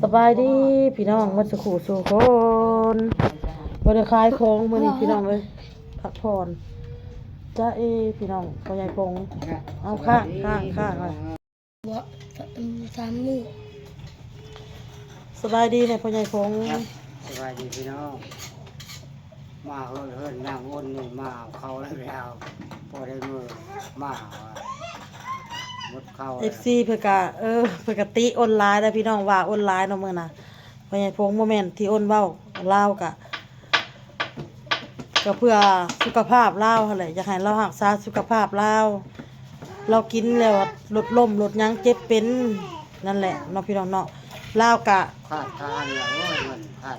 สบายดีพี่น้องมันสุขุสุคนบริคายของมือนี้พี่น้องเลยพักผ่อนจ้าพี่น้องพ่อใหญ่พงเอาข้างเลยบ่3 มื้อสบายดีเนี่ยพ่อใหญ่พงสบายดีพี่น้องมาเฮินนั่งอ้นนี่มาเขาแล้วพอได้มือมาหมดเข้าFCเพื่อกะเพื่อกะติออนไลน์ได้พี่น้องว่าออนไลน์เนาะมื้อน่ะพ่อใหญ่พงโมเมนต์ที่อ้นเว้าลาวกะก็เพื่อสุขภาพลาวหั่นแหละอยากให้เรารักษาสุขภาพลาวเรากินแล้วลดล้มลดหยังเจ็บเป็นนั่นแหละเนาะพี่น้องเนาะลาวกะขาดทานแล้วมันขาด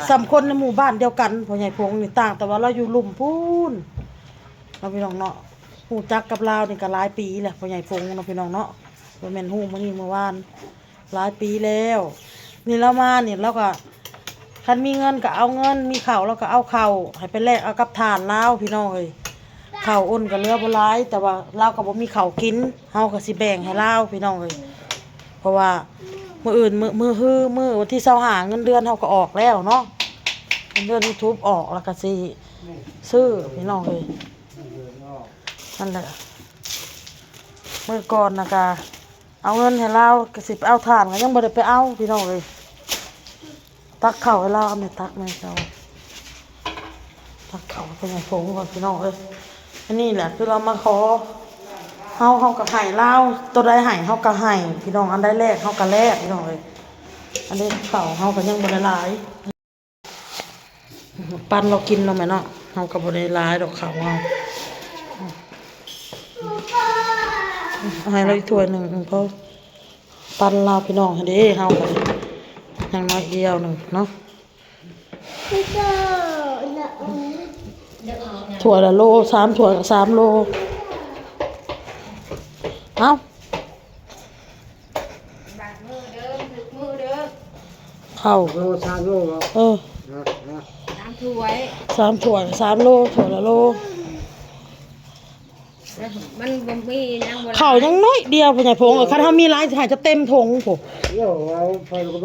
สำคนในหมู่บ้านเดียวกันพ่อใหญ่พงนี่ต่างแต่ว่าเราอยู่ลุ่มพูนเราพี่น้องเนาะหูจักกับลาวนี่ก็หลายปีแหละพ่อใหญ่พงเราพี่น้องเนาะบ่แม่นฮู้มื้อนี้เมื่อวานหลายปีแล้วนี่เรามานี่เราก็คันมีเงินก็เอาเงินมีข้าวเราก็เอาข้าวให้ไปแลกเอากับทานลาวพี่น้องเอ้ยข้าวอ้นก็เหลือบ่หลายแต่ว่าลาวก็บ่มีข้าวกินเฮาก็สิแบ่งให้ลาวพี่น้องเอ้ยเพราะว่ามื้ออื่นมื้อวันที่25เงินเดือนเฮาก็ออกแล้วเนาะเงินเดือน YouTube ออกแล้วก็สิซื้อพี่น้องเอ้ยนั่นแหละเมื่อก่อนนะกะเอาเงินให้เราก็สิไปเอาถ่านก็ยังบ่ได้ไปเอาพี่น้องเอ้ยตักข้าวให้เราเอาแม่ตักแม่เจ้าตักข้าวเป็นไงผงก่อนพี่น้องเอ้ยอันนี้แหละคือเรามาขอเฮาก็ให้เราตัวใดให้เฮาก็ให้พี่น้องอันใดแรกเฮาก็แลกพี่น้องเอ้ยอันนี้ข้าวเฮาก็ยังบ่ได้หลายปันเรากินเนาะแม่เนาะเฮาก็บ่ได้หลายดอกข้าวเฮาให้เราอีกถ้วยหนึ่งเพราะปันเราพี่น้องให้ดีเฮาก็ยังน้อยเดียวหนึ่งเนาะถั่วละโล3 ถั่ว3 โลเอาเข้าโล3 โล3 ถ้วย3 ถั่ว3 โลถั่วละโลมันบ่มียังบ่ข้าวยังน้อยเดียวพ่อใหญ่พงคันเฮามีหลายสิให้จะเต็มถุงพุ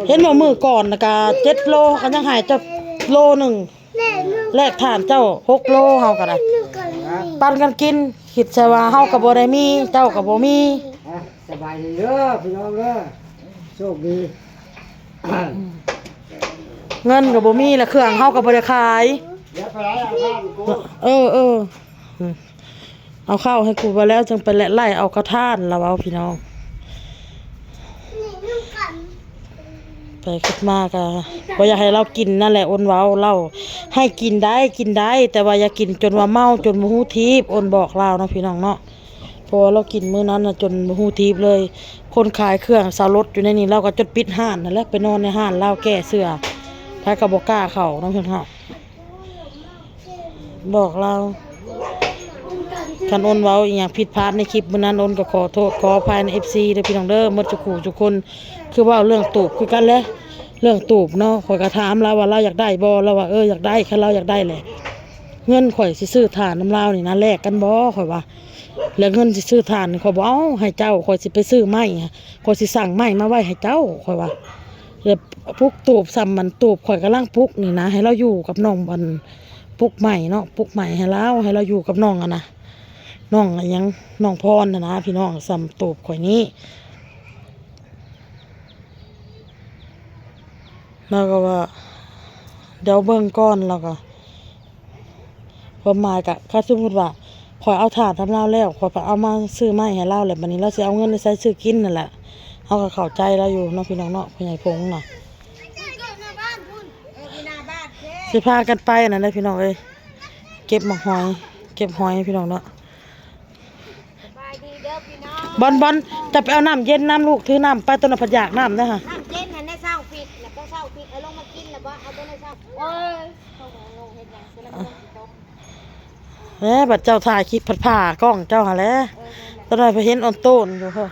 เห็นบ่มื้อก่อนน่ะก็7 โลก็ยังให้จะโลนึงแลกทานเจ้า6 โลเฮาก็ได้ปันกันกินคิดซะว่าเฮาก็บ่ได้มีเจ้าก็บ่มีสบายดีเด้อพี่น้องเด้อโชคดีเงินก็บ่มีแล้วเครื่องเฮาก็บ่ได้ขายเดี๋ยวไปไหนเอาข้าวกูเอาข้าวให้กูไปแล้วจึงไปไล่เอากระทานแล้วเอาพี่น้องไปคิดมากะบ่อยากให้เรากินนั่นแหละอ้นเว้าเราให้กินได้แต่ว่าอย่ากินจนว่าเมาจนบ่ฮู้ทิพย์อ้นบอกเราเนาะพี่น้องเนาะเพราะเรากินมื้อนั้นน่ะจนบ่ฮู้ทิพย์เลยคนขายเครื่องสารถอยู่ในนี้เราก็จดปิดห้านนั่นแหละไปนอนในห้านเราแก้เสื้อไผก็บ่กล้าเข้าเนาะพี่น้องบอกเราคันอ้นเว้าอีหยังผิดพลาดในคลิปมื้อนั้นอ้นก็ขอโทษขออภัยใน FC เด้อพี่น้องเด้อหมดทุกคนคือว่าเรื่องตูบคือกันแหละเรื่องตูบเนาะข่อยก็ถามเราว่าเราอยากได้บ่เราว่าอยากได้คันเราอยากได้แหละเงินข่อยสิซื้อถ่านน้ำลาวนี่นะแลกกันบ่ข่อยว่าแล้วเงินสิซื้อถ่านข่อยบ่เอาให้เจ้าข่อยสิไปซื้อไม้ข่อยสิสั่งไม้มาไว้ให้เจ้าข่อยว่าแล้วปุกตูบซ้ำมันตูบข่อยกำลังปุกนี่นะให้เราอยู่กับน้องบันปุกใหม่เนาะปุกใหม่ให้เราอยู่กับน้องอะนะน้องอะไรยังน้องพรนะพี่น้องซ้ำตูบข่อยนี้แล้วก็ว่าเดี๋ยวเบิ่งก้อนแล้วก็ความหมายกะถ้าสมมติว่าข่อยเอาถาดทำเล่าแล้วข่อยไปเอามาซื้อไม้ให้เล่าแหละบัดนี้เราสิเอาเงินไปใช้ซื้อกินนั่นแหละเขาก็เข้าใจเราอยู่เนาะพี่น้องเนาะพ่อใหญ่พงน่ะสิพากันไปนั่นเลยพี่น้องเอ้ยเก็บหมกหอยเก็บหอยพี่น้องเนาะบอลจะไปเอาน้ำเย็นน้ำลูกถือน้ำไปต้นผักยากน้ำนะฮะน้ำเย็นให้เช้าปิดแล้วก็เช้าปิดเอาลงมากินแล้วบ่เอาตัวในเช้าโอ้ยเขาลงเฮ็ดหยังคือแล้วบัดเจ้าถ่ายคลิปผัดผ่ากล้องเจ้าหาแล้วตอนนั้นไปเห็นออนโต้นอยู่ค่ะ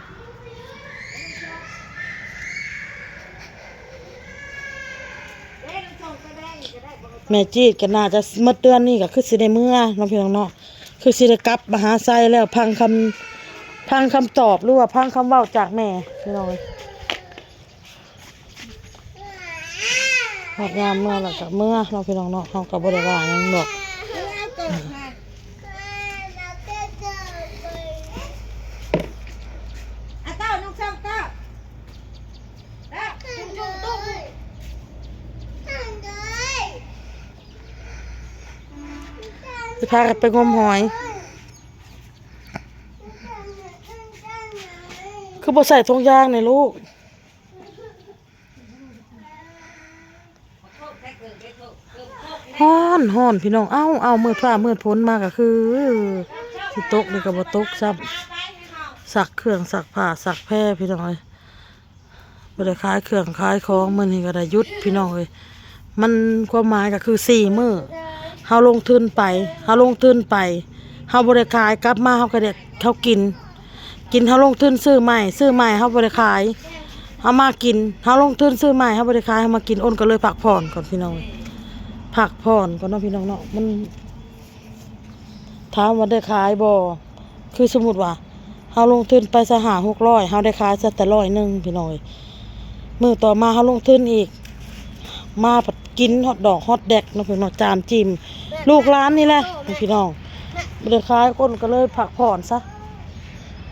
แม่จีดกันน่าจะเมื่อเดือนนี้ก็คือสิได้เมื่อน้องพี่น้องเนาะคือสิได้กลับมหาไซแล้วพังคำตอบหรือว่าพังคำเว้าจากแม่พี่น้อง อดยามเมื่อแล้วก็เมื่อเราพี่น้องเนาะเฮาก็บ่ได้ว่าหยังดอกสิพากันไปงมหอยคือบ่ใส่ถุงยางนี่ลูกฮ้อนพี่น้องเอามืดฟ้ามืดฝนมาก็คือสิตกนี่ก็บ่ตกซ้ำซักเครื่องซักผ้าซักแพรพี่น้องเอ้ยบ่ได้ขายเครื่องขายของมื้อนี้ก็ได้หยุดพี่น้องเอ้ยมันความหมายก็คือ4มื้อเฮาลงทุนไปเฮาบ่ได้ขายกลับมาเฮาก็ได้เฮากินเฮาลงทุนซื้อใหม่เฮาบ่ได้ขายเฮามากินเฮาลงทุนซื้อใหม่เฮาบ่ได้ขายเฮามากินอ้นก็เลยพักผ่อนก่อนพี่น้องพักผ่อนก่อนเนาะพี่น้องเนาะมันถามว่าได้ขายบ่คือสมมุติว่าเฮาลงทุนไปซะ500-600เฮาได้ขายซะแต่100พี่น้องมื้อต่อมาเฮาลงทุนอีกมาผัดกินฮอทดอกฮอทแดกเนาะพี่น้องจานจิ้มลูกร้านนี่แหละพี่น้องบ่ได้ขายคนก็เลยพักผ่อนซะ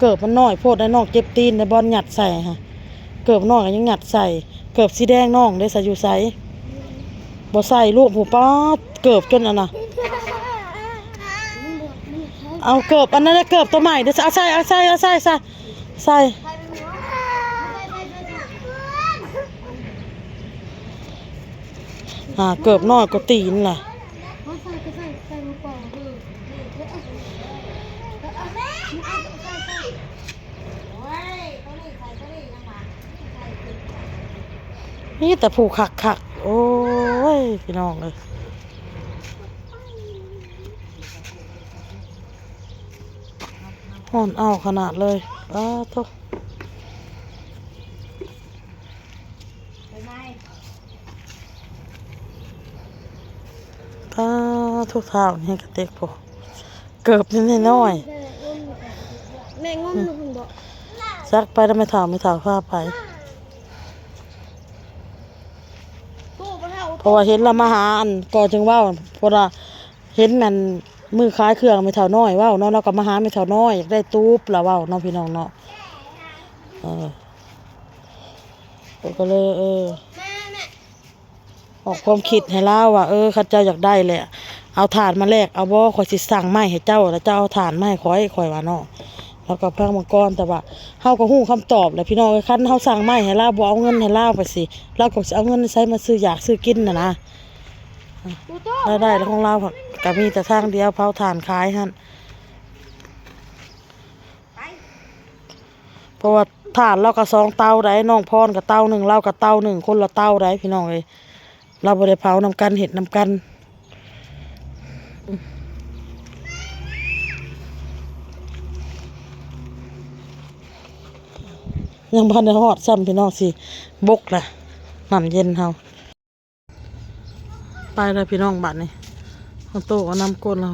เกิบมันน้อยโพดได้น้องเจ็บตีนในบอลหยัดใส่ฮะเกิบน้อยก็ยังหยัดใส่เกิบสีแดงน้องได้ใส่อยู่ใส่บ่ใส่ลูกผู้ป๊าดเกิบจนอันน่ะเอาเกิบอันนั้นเกิบตัวใหม่เดี๋ยวเอาใส่เกิบน้อยก็ตีนแหละนี่แต่ผูกขักโอ้ยพี่น้องเลยห่อนเอาขนาดเลยทุกทุกเท้านี่กระเตกพอเกือบนิดน้อยแม่งมลูกคุณบอกซักไปแล้วไม่เท้าผ้าไปเพราะว่าเห็นเรามาหาอันก่อจึงว่าวเพราะว่าเห็นมันมือคล้ายเครื่องไม่เท่าน้อยว่าวเนาะเราก็มาหาไม่เท่าน้อยอยากได้ตูบละว่าวน้องพี่น้องเนาะก็เลยออกความคิดให้เล่าว่าข้าเจ้าอยากได้แหละเอาถ่านมาแลกเอาบ่ข่อยสิสั่งไม้ให้เจ้าแล้วเจ้าเอาถ่านมาให้ข่อยว่าเนาะแล้วก็พังมังกรแต่ว่าเฮาก็ฮู้คำตอบแหละพี่น้องคันเฮาสั่งไม้ให้เล่าบ่เอาเงินให้เล่าไปสิเราก็สิเอาเงินใช้มาซื้ออยากซื้อกินน่ะนะได้แล้วของเราก็มีแต่ทางเดียวเผาถ่านขายหั่นเพราะว่าถ่านเราก็2เตาได้น้องพรก็เตา1เราก็เตา1คนละเตาได้พี่น้องเอ้ยเราบ่ได้เผานำกันเฮ็ดนำกันยังพันในฮอดซ้ำพี่น้องสิบกล่ะน้ำเย็นเฮาไปเลยพี่น้องบัดนี้เอาโต๊ะเอาน้ำก้นเรา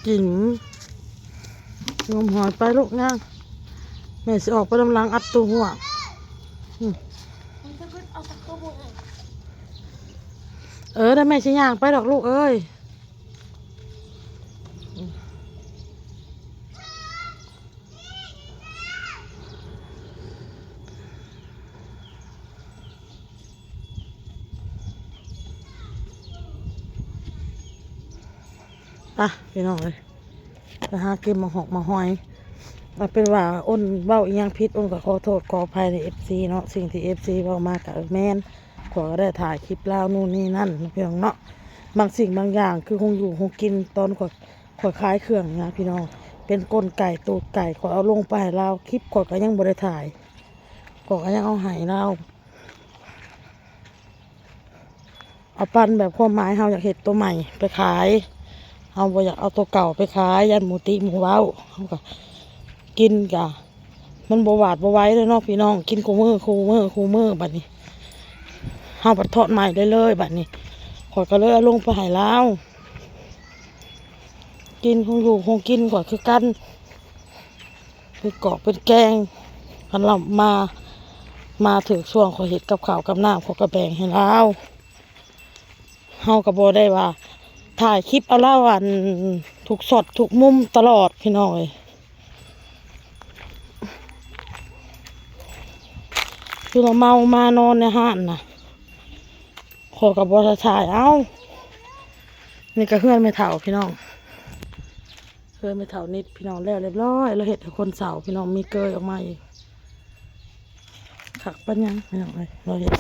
กินงมหอยไปลูกย่างแม่สิออกไปลำลังอัดตัวหัวได้แม่สิย่างไปดอกลูกเอ้ยพี่น้องเลยไปหาเก็บมาหอกมาหอยมาเป็นว่าอ้นเบ้าอีหยังพิษอ้นก็ขอโทษขออภัยในFCเนาะสิ่งที่FCเบ้ามากับแม่นขอได้ถ่ายคลิปเล่านู่นนี่นั่นพี่น้องเนาะบางสิ่งบางอย่างคือคงอยู่คงกินตอนขอขายเครื่องนะพี่น้องเป็นก้นไก่ตูดไก่ขอเอาลงไปเล่าคลิปขอก็ยังบ่ได้ถ่ายขอก็ยังเอาหายเล่าเอาปั้นแบบความหมายเฮาอยากเห็ดตัวใหม่ไปขายเอาบ่อยากเอาตัวเก่าไปขายยันหมูติหมูเว้าเขาก็กินกะมันบวาดบวไว้เลยเนาะพี่น้องกินคู่มือบัดนี้เฮาบัดทอดใหม่เลยบัดนี้ข่อยก็เลยเอาลงไปให้แล้วกินคงอยู่คงกินก่อนคือกันเป็นเกาะเป็นแกงกันเรามาถึงช่วงข่อยเห็ดกับข้าวกับน้ำข่อยก็แบ่งให้แล้ว เฮาก็บ่ได้ว่าถ่ายคลิปเอาเล่าอันทุกสดทุกมุมตลอดพี่น้องเอ้ยคือเราเมามานอนในห้านน่ะขอกับบริษัทเอ้านี่ก็เฮือนไม่เท่าพี่น้องเฮือนไม่เท่านิดพี่น้องแล้วเรียบร้อยเราเห็ดให้คนเสาพี่น้องมีเกยออกมาอีกขักปัญญังพี่น้องเลยเราเห็ด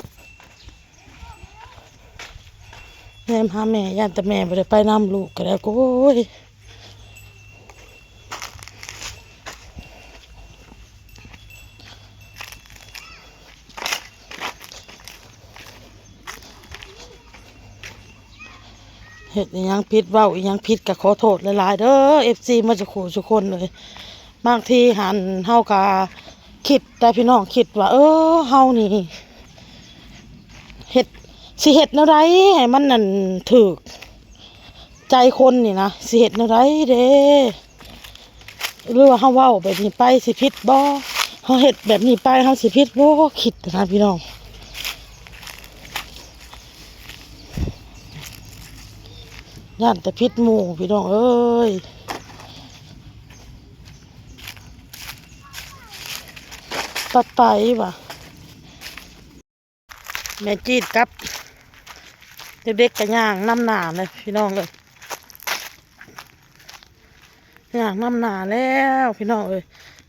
แม่พาแม่ย่านแต่แม่ไปได้ไปนำลูกก็แล้วก็โอ้ยเห็ดอีหยังผิดเว้าอีหยังผิดก็ขอโทษหลายๆเด้อ FC มาจากขู่ทุกคนเลยบางทีหันเฮากะคิดแต่พี่น้องคิดว่าเฮานี่เฮ็ดสิเฮ็ดแนวใดให้มันนั่นถูกใจคนนี่นะสิเฮ็ดแนวใดเด้หรือว่าเฮาเว้าแบบนี้ไปสิผิดบ่เฮาเฮ็ดแบบนี้ไปเฮาสิผิดบ่คิดนะพี่น้องย่านแต่ผิดหมู่พี่น้องเอ้ยตัดไปว่ะแม่จีดกับเด็กๆกะย่างน้ำหนาเลยพี่น้องเลยย่างน้ำหนาแล้วพี่น้องเอ้ย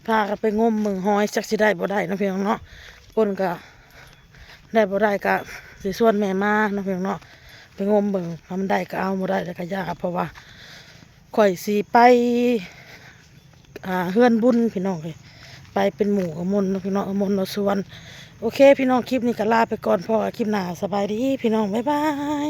พากันไปงมมึงหอยจักสิได้บ่ได้นะพี่น้องเนาะคนก็ได้บ่ได้ก็สิส่วนแม่มานะพี่น้องเนาะไปงมมึงทำได้ก็เอาบ่ได้แล้วก็ยากเพราะว่าข่อยสิไปเฮือนบุญพี่น้องเลยไปเป็นหมู่กับมนต์นะพี่น้องมนต์เนาะส่วนโอเคพี่น้องคลิปนี้ก็ลาไปก่อนพอคลิปหน้าสบายดีพี่น้องบ๊ายบาย